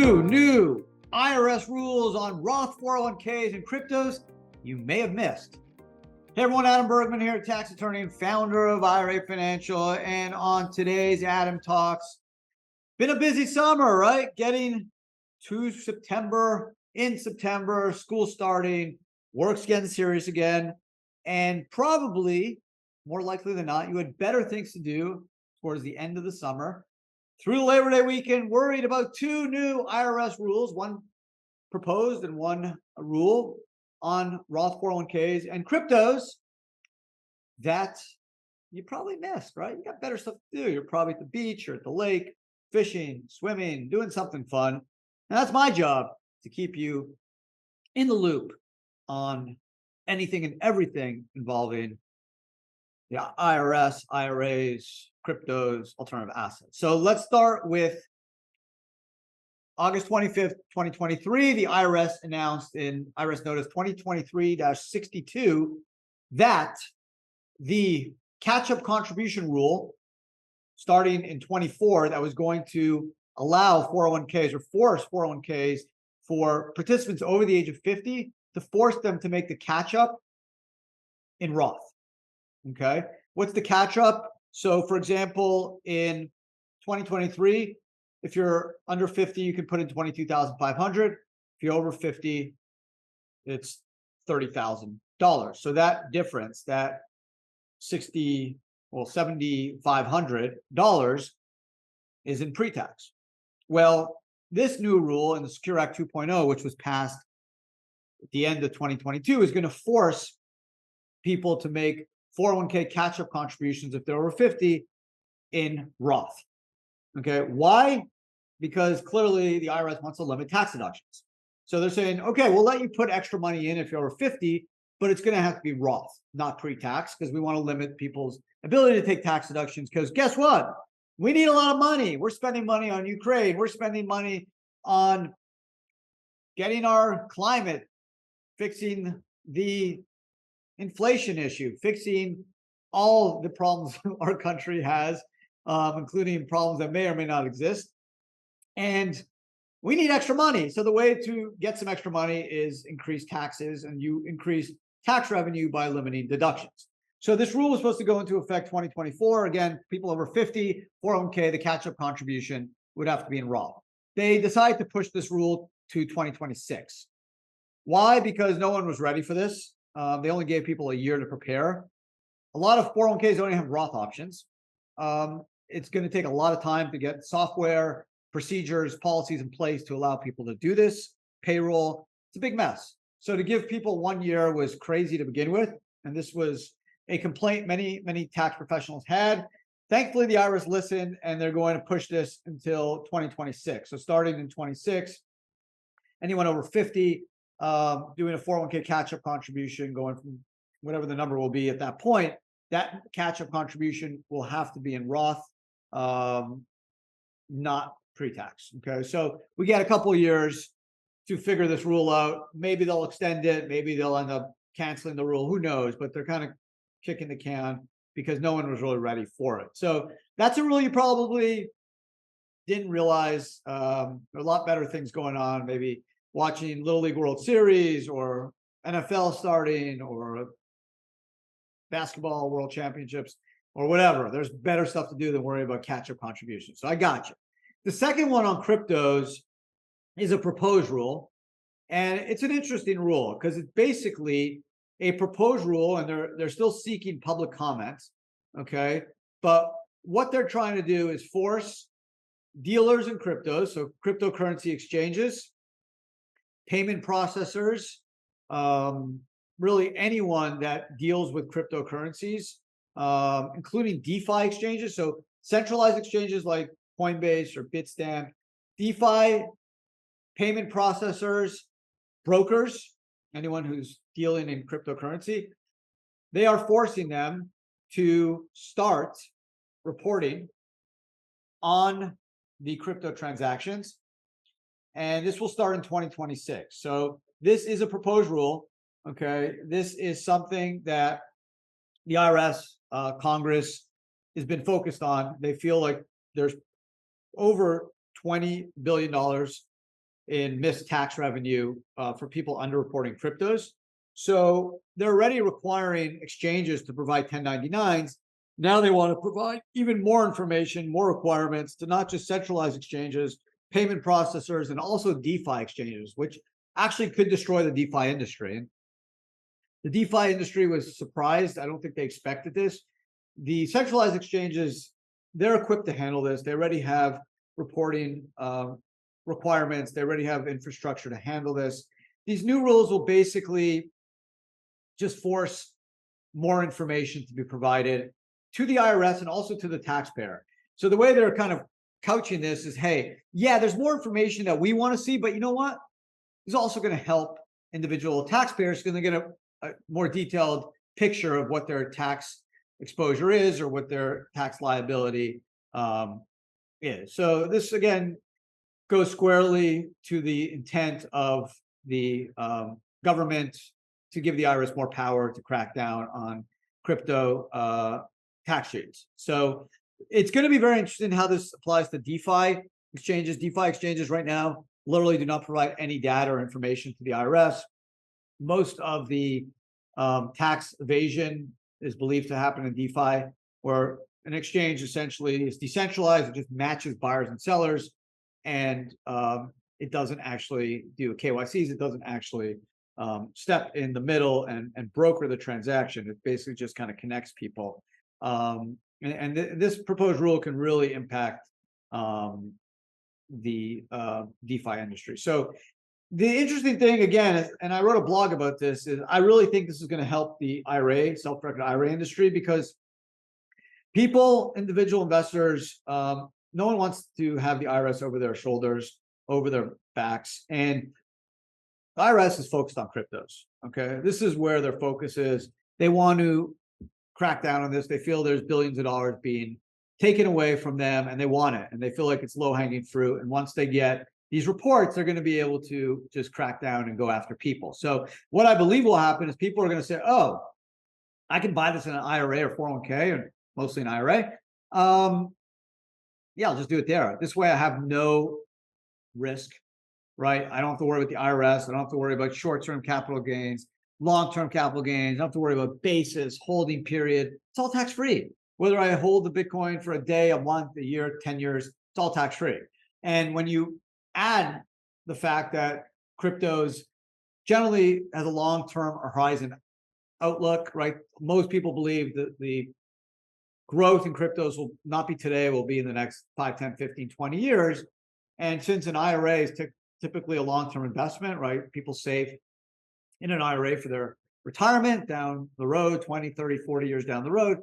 2 new IRS rules on Roth 401ks and cryptos you may have missed. Hey everyone, Adam Bergman here, tax attorney and founder of IRA Financial. And on today's Adam Talks, been a busy summer, right? Getting to September, school starting, work's getting serious again. And probably, more likely than not, you had better things to do towards the end of the summer. Through Labor Day weekend, worried about 2 new IRS rules, one proposed and one rule on Roth 401ks and cryptos that you probably missed, right? You got better stuff to do. You're probably at the beach or at the lake, fishing, swimming, doing something fun. And that's my job, to keep you in the loop on anything and everything involving the IRS, IRAs, cryptos, alternative assets. So let's start with August 25th, 2023. The IRS announced in IRS Notice 2023-62 that the catch-up contribution rule starting in 24 that was going to allow 401ks or force 401ks for participants over the age of 50 to force them to make the catch-up in Roth. Okay, what's the catch up? So for example, in 2023, if you're under 50, you can put in 22,500. If you're over 50, it's $30,000. So that difference, that $7,500 is in pre-tax. Well, this new rule in the Secure Act 2.0, which was passed at the end of 2022, is going to force people to make 401k catch-up contributions if they're over 50 in Roth. Okay, why? Because clearly the IRS wants to limit tax deductions. So they're saying, okay, we'll let you put extra money in if you're over 50, but it's going to have to be Roth, not pre-tax, because we want to limit people's ability to take tax deductions. Because guess what? We need a lot of money. We're spending money on Ukraine. We're spending money on getting our climate, fixing the inflation issue, fixing all the problems our country has, including problems that may or may not exist. And we need extra money. So the way to get some extra money is increase taxes, and you increase tax revenue by limiting deductions. So this rule was supposed to go into effect 2024. Again, people over 50, 401k, the catch-up contribution would have to be in Roth. They decided to push this rule to 2026. Why? Because no one was ready for this. They only gave people a year to prepare. A lot of 401ks don't even have Roth options. It's going to take a lot of time to get software, procedures, policies in place to allow people to do this. Payroll, it's a big mess. So to give people 1 year was crazy to begin with. And this was a complaint many tax professionals had. Thankfully, the IRS listened, and they're going to push this until 2026. So starting in 26, anyone over 50 doing a 401k catch-up contribution, going from whatever the number will be at that point, that catch-up contribution will have to be in Roth, not pre-tax. Okay, so we get a couple of years to figure this rule out. Maybe they'll extend it. Maybe they'll end up canceling the rule. Who knows? But they're kind of kicking the can because no one was really ready for it. So that's a rule you probably didn't realize. There are a lot better things going on. Maybe watching Little League World Series or NFL starting or basketball World Championships or whatever. There's better stuff to do than worry about catch-up contributions. So I got you. The second one on cryptos is a proposed rule. And it's an interesting rule because it's basically a proposed rule, and they're still seeking public comments. Okay. But what they're trying to do is force dealers in cryptos, so cryptocurrency exchanges, payment processors, really anyone that deals with cryptocurrencies, including DeFi exchanges. So centralized exchanges like Coinbase or Bitstamp, DeFi, payment processors, brokers, anyone who's dealing in cryptocurrency, they are forcing them to start reporting on the crypto transactions. And this will start in 2026. So this is a proposed rule. Okay. This is something that the IRS, Congress has been focused on. They feel like there's over $20 billion in missed tax revenue for people underreporting cryptos. So they're already requiring exchanges to provide 1099s. Now they want to provide even more information, more requirements to not just centralized exchanges, payment processors, and also DeFi exchanges, which actually could destroy the DeFi industry. And the DeFi industry was surprised. I don't think they expected this. The centralized exchanges, they're equipped to handle this. They already have reporting requirements. They already have infrastructure to handle this. These new rules will basically just force more information to be provided to the IRS and also to the taxpayer. So the way they're kind of couching this is, hey, yeah, there's more information that we want to see, but you know what? It's also going to help individual taxpayers because they get a more detailed picture of what their tax exposure is or what their tax liability is. So this, again, goes squarely to the intent of the government to give the IRS more power to crack down on crypto tax cheats. So it's going to be very interesting how this applies to DeFi exchanges. DeFi exchanges right now literally do not provide any data or information to the IRS. Most of the tax evasion is believed to happen in DeFi, where an exchange essentially is decentralized. It just matches buyers and sellers, and it doesn't actually do KYCs. It doesn't actually step in the middle and broker the transaction. It basically just kind of connects people. This proposed rule can really impact the DeFi industry. So the interesting thing, again, is, and I wrote a blog about this, is I really think this is going to help the IRA, self-directed IRA industry, because people, individual investors, no one wants to have the IRS over their shoulders, over their backs. And the IRS is focused on cryptos. Okay. This is where their focus is. They want to crack down on this. They feel there's billions of dollars being taken away from them and they want it. And they feel like it's low hanging fruit. And once they get these reports, they're going to be able to just crack down and go after people. So what I believe will happen is people are going to say, oh, I can buy this in an IRA or 401k, or mostly an IRA. Yeah, I'll just do it there. This way I have no risk, right? I don't have to worry about the IRS. I don't have to worry about short-term capital gains, long-term capital gains. I don't have to worry about basis, holding period. It's all tax-free. Whether I hold the Bitcoin for a day, a month, a year, 10 years, it's all tax-free. And when you add the fact that cryptos generally has a long-term horizon outlook, right? Most people believe that the growth in cryptos will not be today, will be in the next 5, 10, 15, 20 years. And since an IRA is typically a long-term investment, right? People save in an IRA for their retirement down the road, 20, 30, 40 years down the road.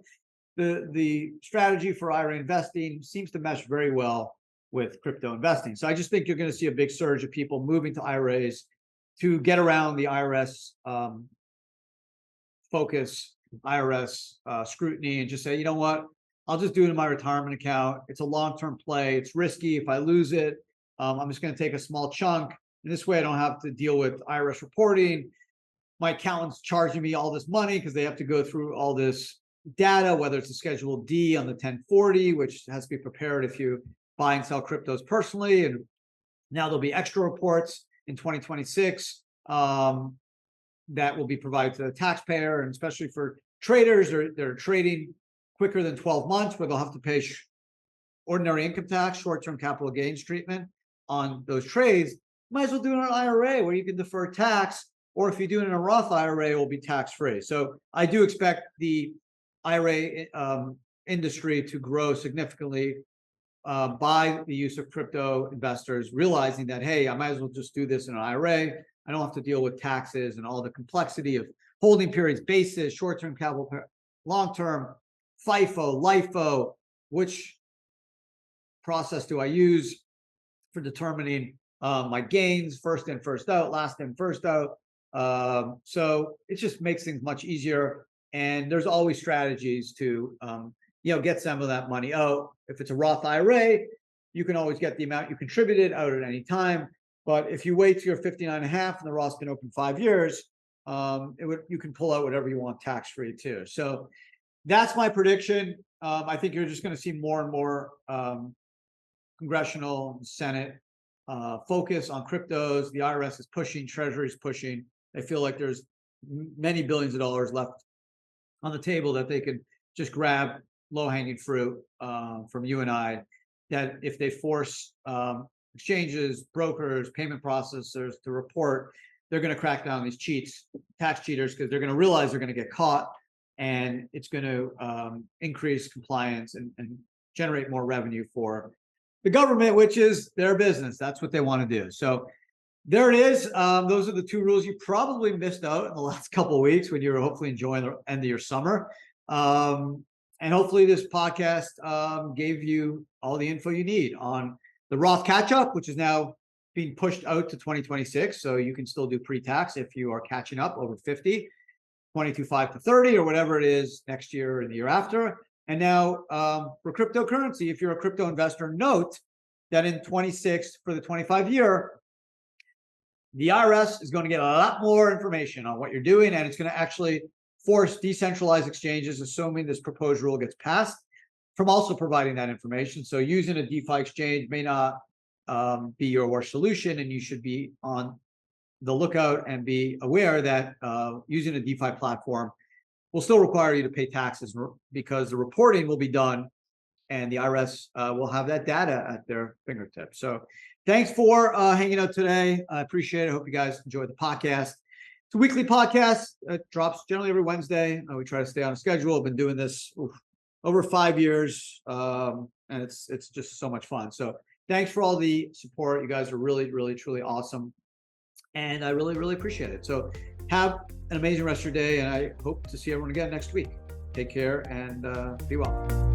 The strategy for IRA investing seems to mesh very well with crypto investing. So I just think you're going to see a big surge of people moving to IRAs to get around the IRS focus, IRS scrutiny, and just say, you know what, I'll just do it in my retirement account. It's a long-term play. It's risky. If I lose it, I'm just going to take a small chunk. And this way I don't have to deal with IRS reporting. My accountant's charging me all this money because they have to go through all this data, whether it's a Schedule D on the 1040, which has to be prepared if you buy and sell cryptos personally. And now there'll be extra reports in 2026 that will be provided to the taxpayer, and especially for traders, they're trading quicker than 12 months, where they'll have to pay ordinary income tax, short-term capital gains treatment on those trades. Might as well do it in an IRA where you can defer tax, or if you do it in a Roth IRA, it will be tax-free. So I do expect the IRA industry to grow significantly by the use of crypto investors, realizing that, hey, I might as well just do this in an IRA. I don't have to deal with taxes and all the complexity of holding periods, basis, short-term capital, long-term, FIFO, LIFO. Which process do I use for determining my gains? First in, first out, last in, first out. So it just makes things much easier. And there's always strategies to get some of that money out. If it's a Roth IRA, you can always get the amount you contributed out at any time. But if you wait till you're 59 and a half and the Roth's been open 5 years, you can pull out whatever you want tax-free too. So that's my prediction. I think you're just going to see more and more congressional, Senate focus on cryptos. The IRS is pushing, Treasury is pushing. They feel like there's many billions of dollars left on the table that they could just grab low-hanging fruit from you and I, that if they force exchanges, brokers, payment processors to report, they're going to crack down on these tax cheaters, because they're going to realize they're going to get caught, and it's going to increase compliance and generate more revenue for the government, which is their business. That's what they want to do. So there it is. Those are the two rules you probably missed out in the last couple of weeks when you were hopefully enjoying the end of your summer. And hopefully this podcast gave you all the info you need on the Roth catch-up, which is now being pushed out to 2026. So you can still do pre-tax if you are catching up over 50, 22.5 to 30, or whatever it is next year and the year after. And now for cryptocurrency, if you're a crypto investor, note that in 26 for the 25 year, the IRS is going to get a lot more information on what you're doing, and it's going to actually force decentralized exchanges, assuming this proposed rule gets passed, from also providing that information. So using a DeFi exchange may not be your worst solution, and you should be on the lookout and be aware that using a DeFi platform will still require you to pay taxes, because the reporting will be done and the IRS will have that data at their fingertips. So thanks for hanging out today. I appreciate it. I hope you guys enjoyed the podcast. It's a weekly podcast. It drops generally every Wednesday. We try to stay on a schedule. I've been doing this over 5 years, and it's just so much fun. So thanks for all the support. You guys are really, really, truly awesome, and I really, really appreciate it. So have an amazing rest of your day, and I hope to see everyone again next week. Take care and be well.